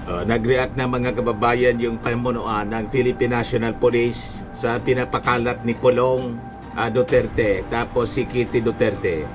Nag-react na mga kababayan yung pamunuan ng Philippine National Police sa pinapakalat ni Pulong Duterte tapos si Kitty Duterte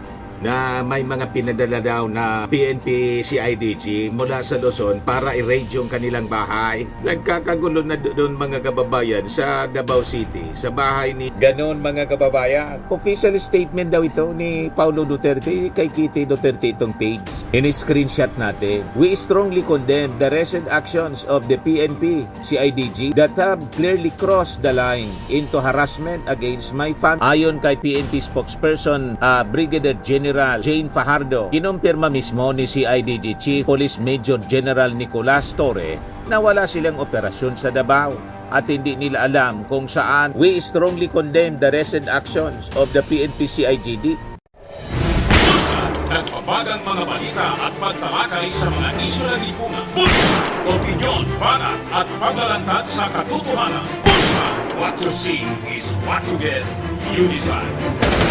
na may mga pinadala daw na PNP CIDG mula sa Luzon para i-raid yung kanilang bahay. Nagkakagulo na doon mga kababayan sa Davao City, sa bahay ni ganon mga kababayan. Official statement daw ito ni Paulo Duterte kay Kitty Duterte itong page. In-screenshot natin. We strongly condemn the recent actions of the PNP CIDG that have clearly crossed the line into harassment against my family. Ayon kay PNP spokesperson Brigadier General Jane Fajardo, kinumpirma mismo ni CIDG Chief Police Major General Nicolas Torre na wala silang operasyon sa Davao at hindi nila alam kung saan. We strongly condemn the recent actions of the PNP CIDG. Nagbabagang mga balita at pagtalakay sa mga isyu ng lipunan. Pulsa, opinyon, banat at paglalantad sa katotohanan. Pulsa, what you see is what you get. You decide.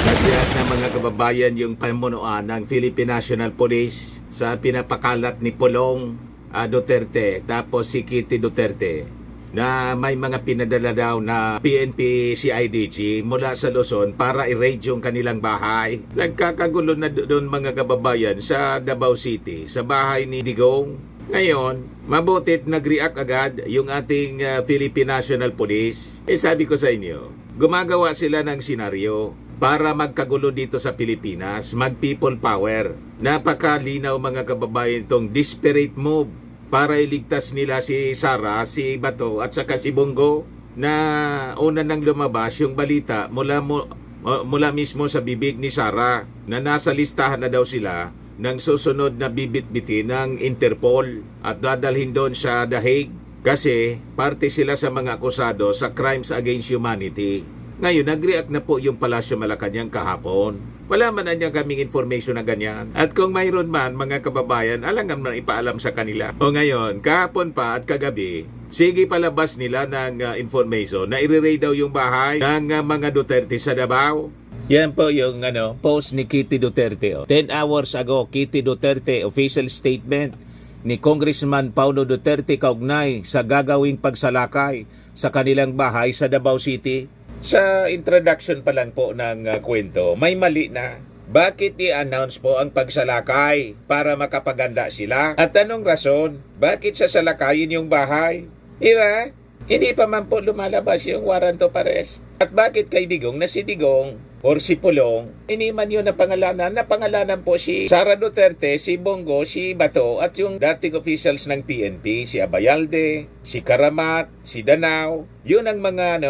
Nagreact na mga kababayan yung pamunuan ng Philippine National Police sa pinapakalat ni Pulong Duterte tapos si Kitty Duterte na may mga pinadala daw na PNP CIDG mula sa Luzon para i-raid yung kanilang bahay. Nagkakagulo na doon mga kababayan sa Davao City, sa bahay ni Digong. Ngayon, mabutit nag-react agad yung ating Philippine National Police. Sabi ko sa inyo, gumagawa sila ng senaryo para magkagulo dito sa Pilipinas, mag-people power. Napakalinaw mga kababayan itong desperate move para iligtas nila si Sara, si Bato at saka si Bongo na una nang lumabas yung balita mula mismo sa bibig ni Sara na nasa listahan na daw sila ng susunod na bibit-bitin ng Interpol at dadalhin doon sa The Hague kasi parte sila sa mga akusado sa crimes against humanity. Ngayon, nag-react na po yung Palasyo Malacanang kahapon. Wala man na niya kaming information na ganyan. At kung mayroon man, mga kababayan, alangan man ipaalam sa kanila. O ngayon, kahapon pa at kagabi, sige palabas nila ng information na i-raid daw yung bahay ng mga Duterte sa Davao. Yan po yung post ni Kitty Duterte. 10 hours ago, Kitty Duterte official statement ni Congressman Paulo Duterte kaugnay sa gagawing pagsalakay sa kanilang bahay sa Davao City. Sa introduction pa lang po ng kwento, may mali na. Bakit i-announce po ang pagsalakay para makapaganda sila? At anong rason? Bakit sasalakayin yung bahay? Diba? Hindi pa man po lumalabas yung warrant of arrest. At bakit kay Digong na si Digong or si Pulong, iniman yun na pangalanan po si Sara Duterte, si Bongo, si Bato at yung dating officials ng PNP, si Abayalde, si Karamat, si Danao, yun ang mga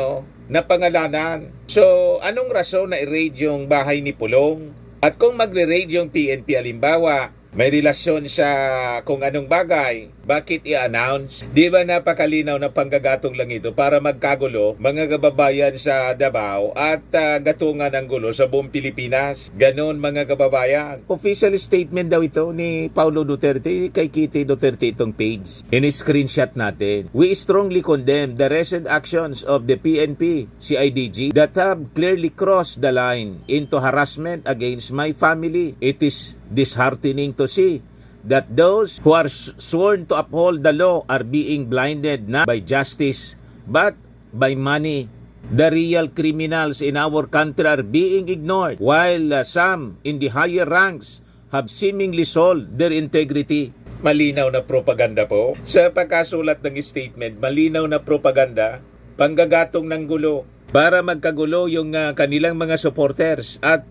na pangalanan. So, anong rason na i-raid yung bahay ni Pulong? At kung magre-raid yung PNP halimbawa, may relasyon sa kung anong bagay, bakit i-announce? Di ba napakalinaw na panggagatong lang ito para magkagulo mga kababayan sa Davao at gatungan ng gulo sa buong Pilipinas? Ganon mga kababayan. Official statement daw ito ni Paulo Duterte kay Kitty Duterte itong page. In-screenshot natin. We strongly condemn the recent actions of the PNP CIDG that have clearly crossed the line into harassment against my family. It is disheartening to see that those who are sworn to uphold the law are being blinded not by justice but by money. The real criminals in our country are being ignored while some in the higher ranks have seemingly sold their integrity. Malinaw na propaganda po. Sa pagkasulat ng statement, malinaw na propaganda, panggagatong ng gulo para magkagulo yung kanilang mga supporters at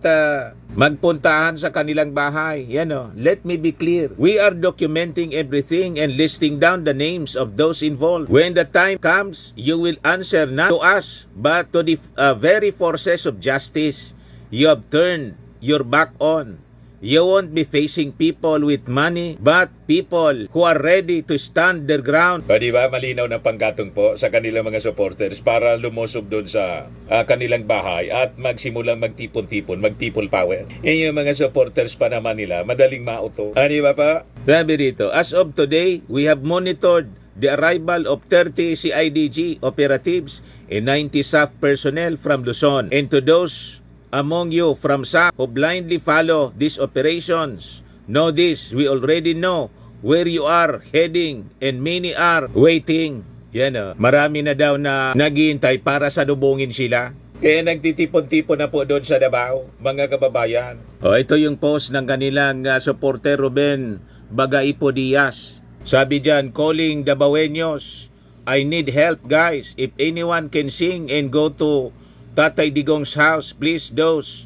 magpuntahan sa kanilang bahay. Let me be clear. We are documenting everything and listing down the names of those involved. When the time comes, you will answer not to us, but to the very forces of justice you have turned your back on. You won't be facing people with money, but people who are ready to stand their ground. Di ba malinaw na panggatong po sa kanilang mga supporters para lumusob doon sa kanilang bahay at magsimulang magtipon-tipon, mag-people power. Yan yung mga supporters pa naman nila, madaling mauto. Di ba pa? Sabi dito, as of today, we have monitored the arrival of 30 CIDG operatives and 90 SAF personnel from Luzon. And to those among you from SAC who blindly follow these operations, know this, we already know where you are heading and many are waiting. Yan o. Marami na daw na naghihintay para salubungin sila. Kaya nagtitipon-tipon na po doon sa Davao, mga kababayan. O, ito yung post ng kanilang supporter Ruben Bagaipo Diaz. Sabi dyan, calling Davaoeños, I need help guys. If anyone can sing and go to Tatay Digong's house, please those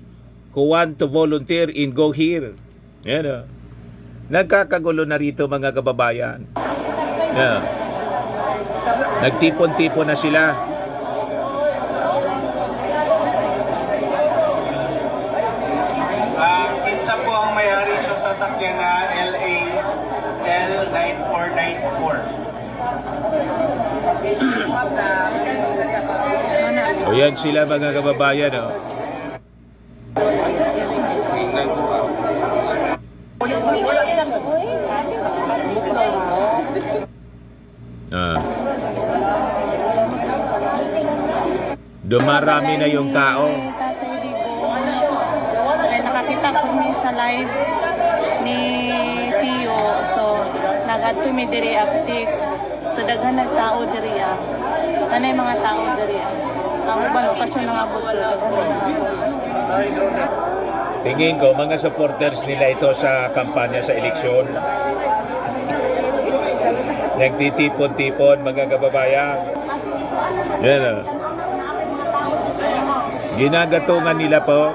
who want to volunteer in go here. Yan o. Nagkakagulo na rito mga kababayan. Yan. Nagtipon-tipon na sila. Isa po ang may-ari sa sasakyan na LA L9494. O yan sila mga kababayan o. Dumarami na yung tao. Tatay Digong. Kaya nakakita kami sa live ni Tio. So, nag-ato mi diri update. So, daghan nagtao diri ah. Tanay mga tao diri ah. Ang uban o kaso nangabot ko. Tingin ko, mga supporters nila ito sa kampanya sa eleksyon. Nagtitipon-tipon, mga kababayan. Yan o. Ginagatungan nila po.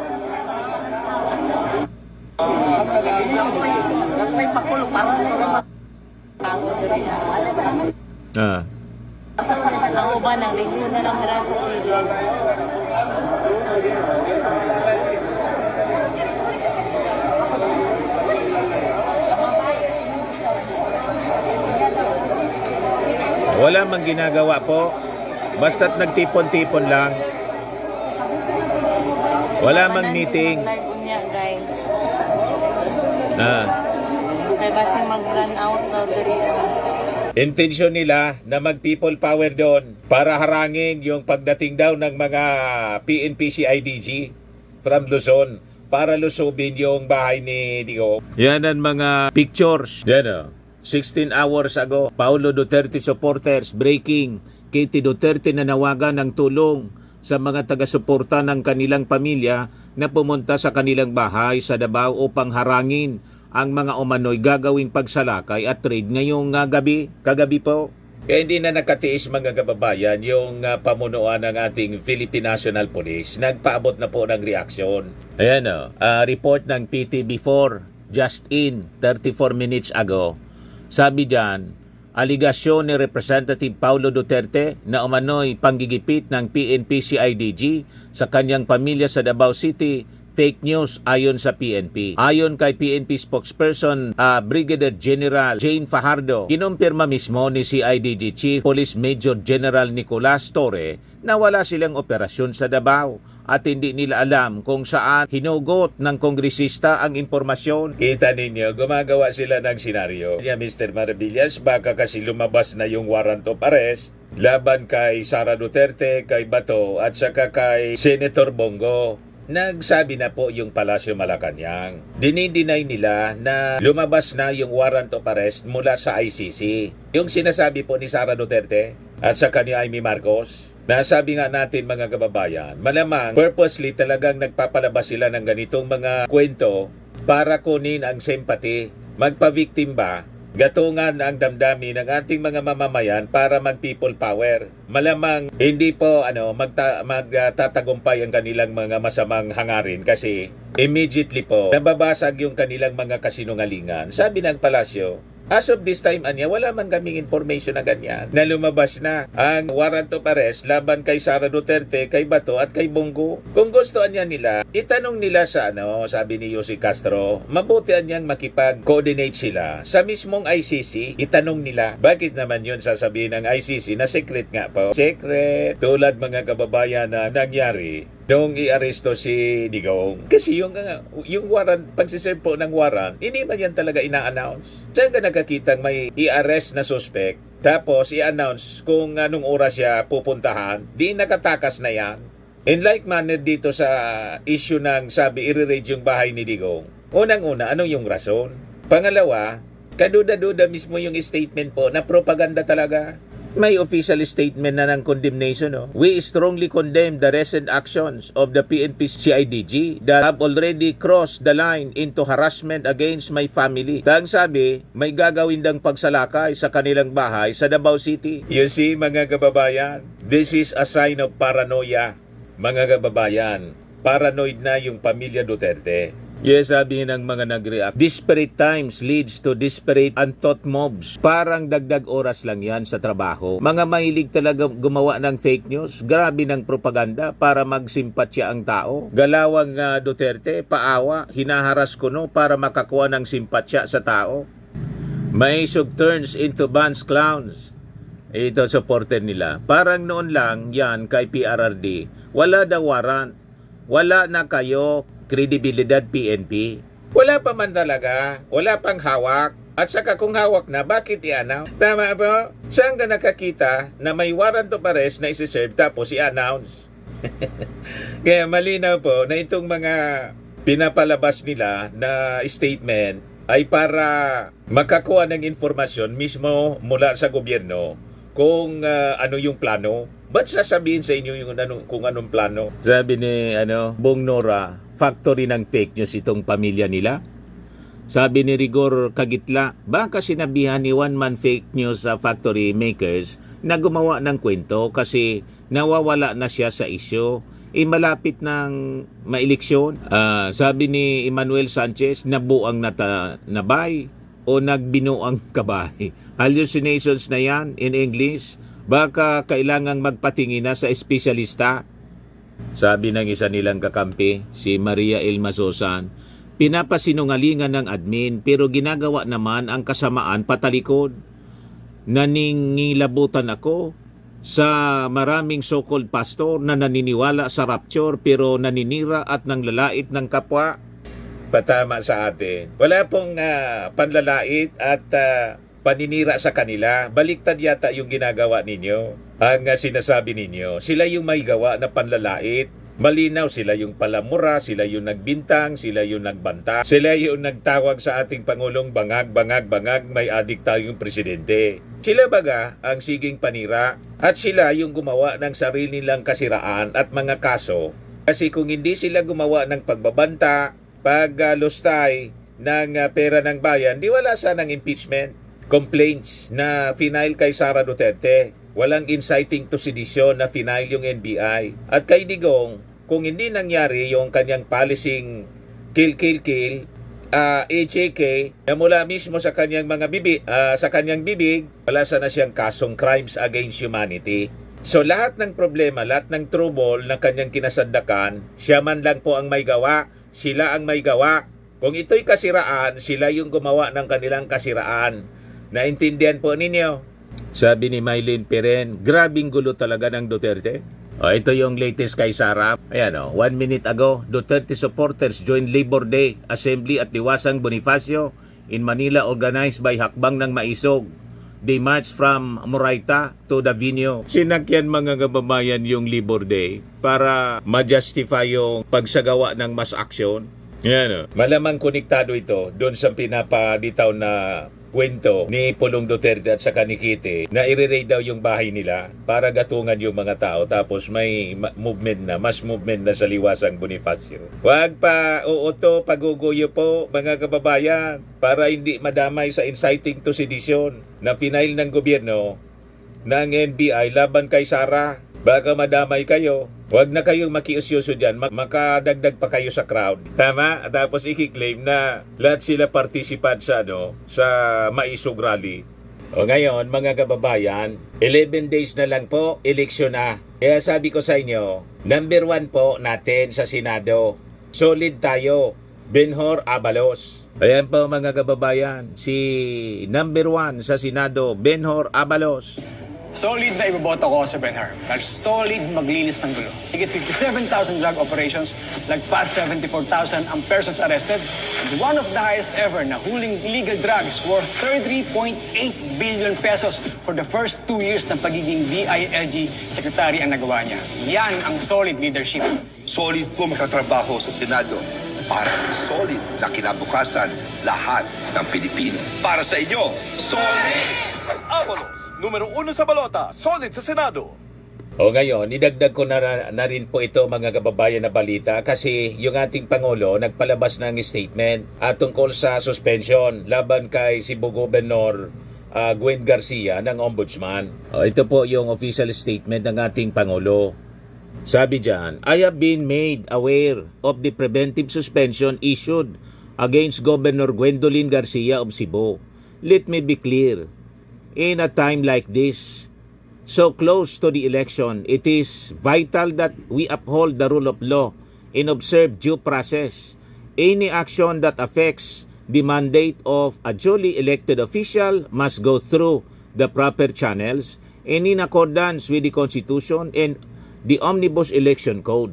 May pakulo para tao diri ah. Ang uban ang linggo na lang dira sa TV. Wala mang ginagawa po. Basta't nagtipon-tipon lang. Wala mang meeting. Live unya guys. Ah. Kaya basing mag-run out daw diri ah. Intensyon nila na mag-people power doon para harangin yung pagdating daw ng mga PNP CIDG from Luzon para lusubin yung bahay ni Digong. Yan ang mga pictures. Yan o. 16 hours ago, Paulo Duterte supporters breaking. Kitty Duterte na nawagan ng tulong sa mga taga-suporta ng kanilang pamilya na pumunta sa kanilang bahay sa Davao upang harangin ang mga umano'y gagawing pagsalakay at trade ngayong kagabi po. Kaya hindi na nakatiis mga kababayan yung pamunuan ng ating Philippine National Police. Nagpaabot na po ng reaksyon. Ayan o, report ng PTB4 just in 34 minutes ago. Sabi diyan, aligasyon ni Representative Paulo Duterte na umano'y panggigipit ng PNP CIDG sa kanyang pamilya sa Davao City, fake news ayon sa PNP. Ayon kay PNP spokesperson Brigadier General Jane Fajardo, kinumpirma mismo ni CIDG Chief Police Major General Nicolas Torre na wala silang operasyon sa Davao at hindi nila alam kung saan hinugot ng kongresista ang impormasyon. Kita ninyo, gumagawa sila ng senaryo. Mr. Maravillas, baka kasi lumabas na yung warrant of arrest laban kay Sara Duterte, kay Bato at saka kay Senator Bongo. Nagsabi na po yung Palasyo Malacanang. Dinideny nila na lumabas na yung warrant of arrest mula sa ICC. Yung sinasabi po ni Sara Duterte at saka ni Amy Marcos. Nasabi nga natin mga kababayan, malamang purposely talagang nagpapalabas sila ng ganitong mga kwento para kunin ang sympathy, magpa-victim ba, gatungan ang damdamin ng ating mga mamamayan para mag-people power. Malamang hindi po magtatagumpay ang kanilang mga masamang hangarin kasi immediately po nababasag yung kanilang mga kasinungalingan. Sabi ng Palasyo, as of this time, wala man kaming information na ganyan na lumabas na ang warrant of arrest laban kay Sara Duterte, kay Bato at kay Bongo. Kung gusto nila, itanong nila sa sabi ni Yossi Castro, mabuti niyang makipag-coordinate sila sa mismong ICC. Itanong nila, bakit naman yun sasabihin ng ICC na secret nga po? Secret, tulad mga kababayan na nangyari nung i-aresto si Digong. Kasi yung warrant, pagsiserve po ng warrant, hindi man yan talaga ina-announce. Saan ka nakakitang may i-arrest na suspect, tapos i-announce kung anong oras siya pupuntahan, di nakatakas na yan. In like manner dito sa issue ng sabi i-raid yung bahay ni Digong. Unang-una, ano yung rason? Pangalawa, Kaduda-duda mismo yung statement po na propaganda talaga. May official statement na ng condemnation. No? We strongly condemn the recent actions of the PNP CIDG that have already crossed the line into harassment against my family. Tang sabi, may gagawin dang pagsalakay sa kanilang bahay sa Davao City. You see, mga kababayan, this is a sign of paranoia. Mga kababayan, paranoid na yung pamilya Duterte. Yes, sabi ng mga nag-react. Disparate times leads to disparate unthought mobs. Parang dagdag oras lang yan sa trabaho. Mga mahilig talaga gumawa ng fake news. Grabe ng propaganda para magsimpatsya ang tao. Galawang Duterte, paawa, hinaharas ko no para makakuha ng simpatsya sa tao. Maisog turns into Vance clowns. Ito supporter nila. Parang noon lang yan kay PRRD. Wala daw warrant. Wala na kayo kredibilidad PNP. Wala pa man talaga. Wala pang hawak. At saka kung hawak na, bakit i-announce? Tama po? Saan ka nakakita na may warrant of arrest na isi-serve tapos i-announce? Kaya malinaw po na itong mga pinapalabas nila na statement ay para makakuha ng informasyon mismo mula sa gobyerno kung ano yung plano. Ba't sasabihin sa inyo yung kung anong plano? Sabi ni Bong Nora, factory ng fake news itong pamilya nila. Sabi ni Rigor Kagitla, baka sinabihan ni One Man Fake News Factory Makers na gumawa ng kwento kasi nawawala na siya sa isyo. Malapit ng maeleksyon. Sabi ni Emmanuel Sanchez, nabuang nabay o nagbinuang kabay. Hallucinations na yan in English. Baka kailangang magpatingin na sa espesyalista. Sabi ng isa nilang kakampi, si Maria El Masosan, pinapasinungalingan ng admin pero ginagawa naman ang kasamaan patalikod. Naningilabutan ako sa maraming so-called pastor na naniniwala sa rapture pero naninira at nanglalait ng kapwa. Patama sa atin. Wala pong panlalait at paninira sa kanila. Baliktad yata yung ginagawa ninyo. Ang sinasabi ninyo, sila yung may gawa na panlalait. Malinaw, sila yung palamura, sila yung nagbintang, sila yung nagbanta, sila yung nagtawag sa ating Pangulong bangag, may adik tayong presidente. Sila baga ang siging panira at sila yung gumawa ng sarili nilang kasiraan at mga kaso. Kasi kung hindi sila gumawa ng pagbabanta, paglustay ng pera ng bayan, di wala sanang impeachment. Complaints na final kay Sara Duterte. Walang inciting to sedition na final yung NBI. At kay Digong, kung hindi nangyari yung kanyang policing kill, HAK, na mula mismo sa kanyang mga bibig, wala sana siyang kasong crimes against humanity. So lahat ng problema, lahat ng trouble na kanyang kinasandakan, siya man lang po ang may gawa, sila ang may gawa. Kung ito'y kasiraan, sila yung gumawa ng kanilang kasiraan. Naintindihan po ninyo? Sabi ni Mylene Peren, grabing gulo talaga ng Duterte. Ito yung latest kay Sara. Ayan 1 minute ago, Duterte supporters joined Labor Day Assembly at Liwasang Bonifacio in Manila organized by Hakbang ng Maisog. They marched from Moraita to Davao. Sinakyan mga kababayan yung Labor Day para ma-justify yung pagsagawa ng mass action. Yan Malamang konektado ito doon sa pinapabitaw na kwento ni Pulong Duterte at saka ni Kitty na i-raid daw yung bahay nila para gatungan yung mga tao tapos may mass movement na sa Liwasang Bonifacio. Huwag pa uuto, paguguyo po mga kababayan para hindi madamay sa inciting to sedition na final ng gobyerno ng NBI laban kay Sara. Baka madamay kayo. Huwag na kayong makiusyoso dyan. Makadagdag pa kayo sa crowd. Tama? Tapos i-claim na lahat sila participant sa Maisog Rally. O ngayon, mga kababayan, 11 days na lang po, eleksyon na. Kaya sabi ko sa inyo, number 1 po natin sa Senado. Solid tayo. Benhur Abalos. Ayan po mga kababayan, si number 1 sa Senado, Benhur Abalos. Solid na iboboto ko sa Benhur. Dahil solid maglilis ng gulo. Higit 57,000 drug operations, lagpas 74,000 ang persons arrested, and one of the highest ever na huling illegal drugs worth 33.8 billion pesos for the first 2 years ng pagiging DILG Secretary ang nagawa niya. Yan ang solid leadership. Solid po makatrabaho sa Senado para sa solid na kinabukasan lahat ng Pilipino. Para sa inyo, solid! Avalos, numero 1 sa balota, solid sa Senado. O ngayon, idagdag ko na rin po ito mga kababayan na balita kasi yung ating Pangulo nagpalabas ng statement tungkol sa suspension laban kay Cebu Governor Gwen Garcia ng Ombudsman. Ito po yung official statement ng ating Pangulo. Sabi dyan, I have been made aware of the preventive suspension issued against Governor Gwendolyn Garcia of Cebu. Let me be clear, in a time like this, so close to the election, it is vital that we uphold the rule of law and observe due process. Any action that affects the mandate of a duly elected official must go through the proper channels and in accordance with the Constitution and the Omnibus Election Code.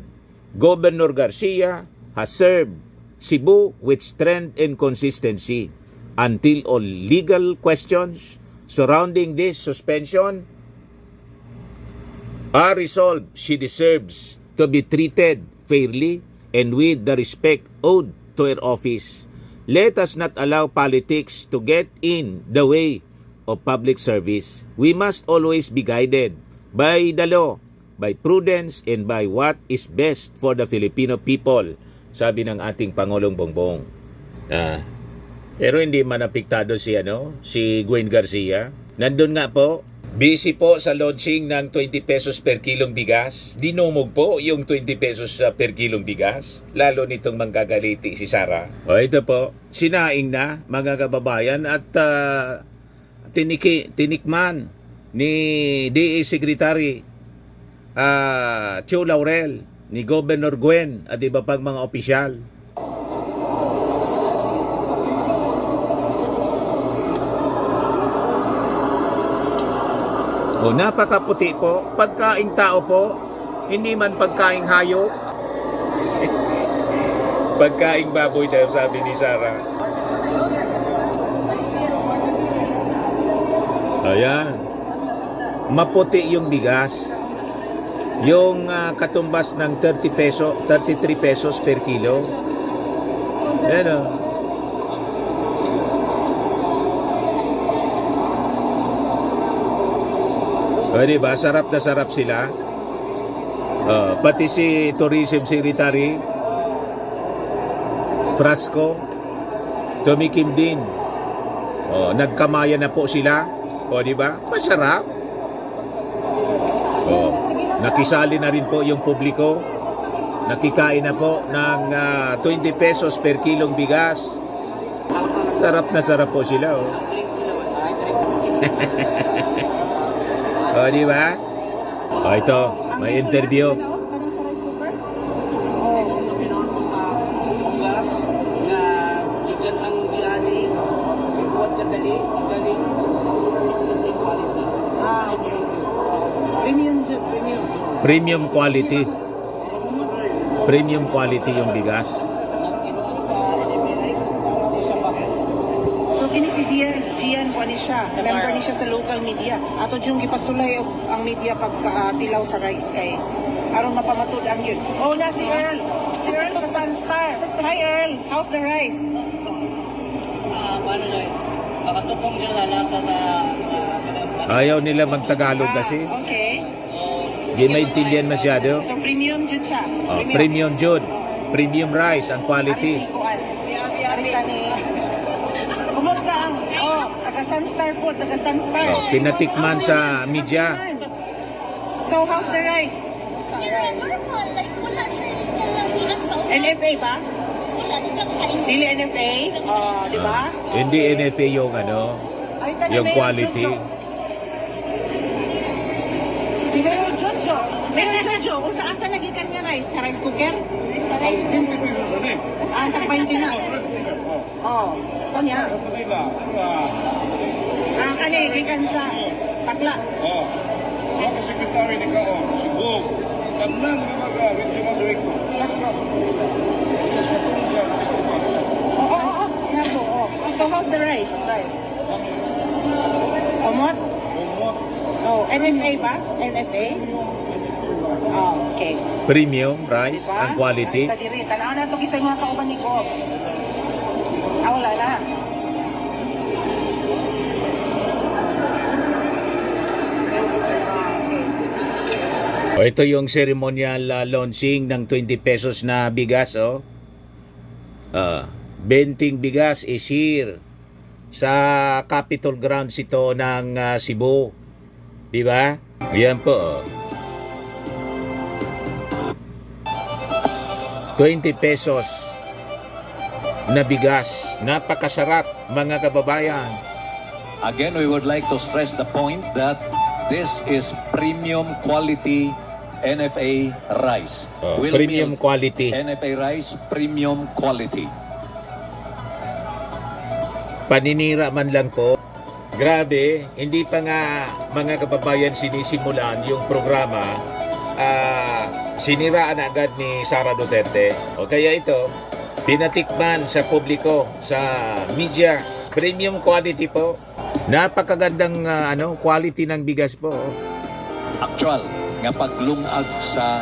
Governor Garcia has served Cebu with strength and consistency until all legal questions surrounding this suspension are resolved. She deserves to be treated fairly and with the respect owed to her office. Let us not allow politics to get in the way of public service. We must always be guided by the law, by prudence, and by what is best for the Filipino people, sabi ng ating Pangulong Bongbong. Pero hindi man apektado si Gwen Garcia. Nandun nga po, busy po sa launching ng 20 pesos per kilong bigas. Dinumog po yung 20 pesos per kilong bigas. Lalo nitong manggagaliti si Sara. O ito po, sinaing na mga kababayan at tinikman ni DA Secretary Chu Laurel, ni Governor Gwen at iba pang mga opisyal. O napakaputi po, pagkaing tao po, hindi man pagkaing hayop. Pagkaing baboy daw, sabi ni Sara. Ayan. Maputi yung bigas. Yung katumbas ng 33 pesos per kilo. Ayan o. O diba, sarap na sarap sila. Pati si Tourism Secretary Frasco, tumikim din. Nagkamaya na po sila. O diba, masarap. Nakisali na rin po yung publiko. Nakikain na po ng 20 pesos per kilong bigas. Sarap na sarap po sila. O, di ba? O, ito, may interview. Premium quality. Premium quality yung bigas. So kini si Gian ko ni siya, member ni siya sa local media. Ato yung gipasulay ang media pagka tilaw sa rice kay aron mapamatud-an yun. Oh na si Earl. Si Earl sa Sunstar. Hi Earl, how's the rice? Paano na eh? Makatupong dyan sa lasa sa... Ayaw nila magtagalog kasi. Okay. Di maintindihan masyado. So premium jud siya. Premium jud. Premium rice ang quality. Kumusta ang taga Sunstar po, taga Sunstar. Pinatikman sa media. So how's the rice? Normal, like wala siya kalahian sa ulan. NFA ba? Wala din ang kain. Dili NFA? Di ba? Hindi NFA yung yung quality. Meron Jojo. Meron Jojo. Kung saan nagikan niya rice? Sa rice cooker? Sa rice cooker. Takpayin din na. Kanya. Kani, gikan sa takla. Ako sekretary ni Kao, si Bog. Kanang mga hindi mo suwik ko. So how's the rice? Omot? NFA ba? NFA? Okay. Premium rice, Diba? ang quality. Ay, kadiri. Tanaw na ito kisay mga kauban ni ko. Wala na. O, ito yung ceremonial launching ng 20 pesos na bigas, oh. 20 bigas is here sa Capitol Grounds ito ng Cebu. Di ba? Yan po, oh. 20 pesos na bigas. Napakasarap, mga kababayan. Again, we would like to stress the point that this is premium quality NFA rice. Premium Milled quality. NFA rice, premium quality. Paninira man lang po. Grabe, hindi pa nga mga kababayan sinisimulan yung programa. Siniraan agad ni Sara Duterte. O kaya ito, pinatikman sa publiko, sa media. Premium quality po. Napakagandang quality ng bigas po. Actual nga paglungag sa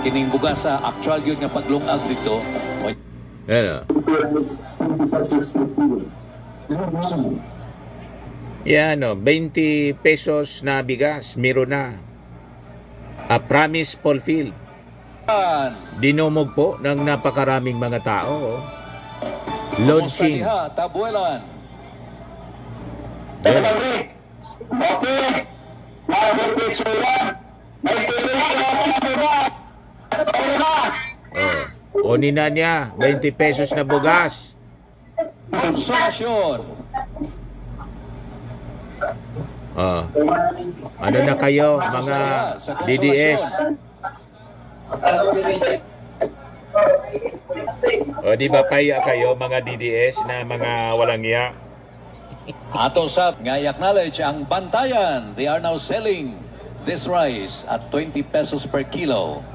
kining bugasa, actual yun nga paglungag dito. Ano? Yan, 20 pesos na bigas, meron na. A promise fulfilled. Dinumog po ng napakaraming mga tao. Launching. Diha, Tabuelan. Oni na niya, 20 pesos na bugas. Konsolasyon. Ano na kayo, mga DDS? O di ba kaya kayo, mga DDS, na mga walang iya? Ato sa nga i-acknowledge ang Bantayan. They are now selling this rice at 20 pesos per kilo.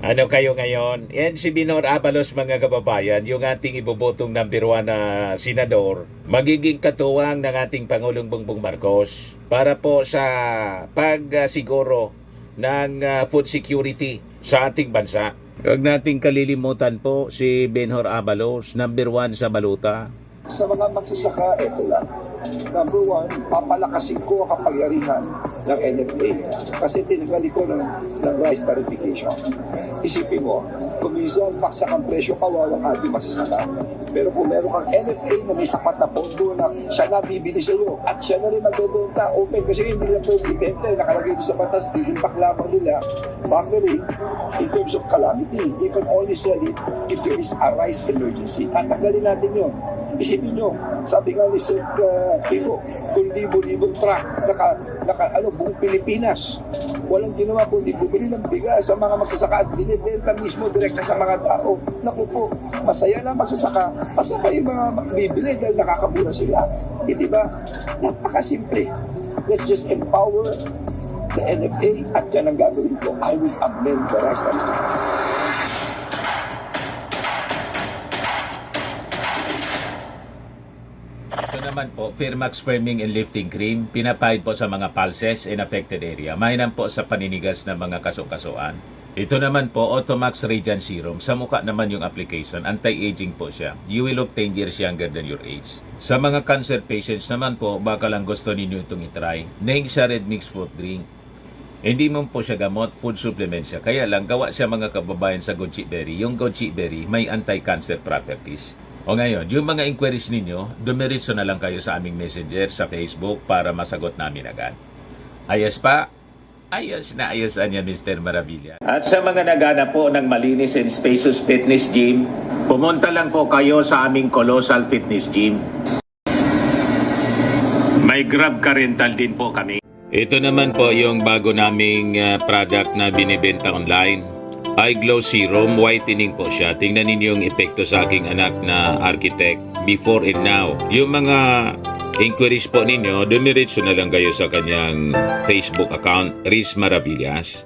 Ano kayo ngayon? Yan si Binor Abalos, mga kababayan, yung ating ibobotong number 1 na senador, magiging katuwang ng ating Pangulong Bongbong Marcos para po sa pagsiguro ng food security sa ating bansa. Huwag nating kalilimutan po si Benhor Abalos, number 1 sa baluta. Sa mga magsasaka, ito lang. Number 1, papalakasin ko ang kapangyarihan ng NFA kasi tinagali ko ng rice tarification. Isipin mo, kung minsan baksak ang presyo, kawawang ating magsasaka. Pero kung meron kang NFA na may sapat na pondo na siya na bibili sa iyo at siya na rin magbebenta open kasi hindi nila pwede ibenta, nakalagay doon sa batas, i-impact lamang nila factory in terms of calamity. They can only sell it if there is a rice emergency. Tatanggalin natin yun. Isipin nyo, sabi nga ni Sir Pico, kung libo-libong truck, buong Pilipinas, walang ginawa kundi bumili ng bigas sa mga magsasaka at binibenta mismo direkta sa mga tao. Naku po, masaya lang magsasaka, masaya yung mga bibili dahil nakakabura sila. Hindi ba? Napakasimple. Let's just empower the NFA at yan ang gagawin ko. I will amend the rice tarification. Naman po, Firmax Firming and Lifting Cream, pinapahid po sa mga pulses in affected area. Mainam po sa paninigas ng mga kaso-kasuan. Ito naman po, Automax Radiant Serum. Sa mukha naman yung application, anti-aging po siya. You will look 10 years younger than your age. Sa mga cancer patients naman po, baka lang gusto ninyo itong itry. Naing siya red mixed fruit drink. Hindi mo po siya gamot, food supplement siya. Kaya lang, gawa siya mga kababayan sa goji berry. Yung goji berry may anti-cancer properties. O ngayon, yung mga inquiries ninyo, dumiritso na lang kayo sa aming messenger sa Facebook para masagot namin agad. Ayos pa? Ayos na ayos niya, Mr. Maravilla. At sa mga nagana po ng malinis and spacious fitness gym, pumunta lang po kayo sa aming Colossal Fitness Gym. May Grab Car Rental din po kami. Ito naman po yung bago naming product na binibenta online. Eye Glow Serum, whitening po siya. Tingnan ninyo yung epekto sa aking anak na architect before and now. Yung mga inquiries po ninyo, dumiretso na lang kayo sa kanyang Facebook account, Riz Maravillas.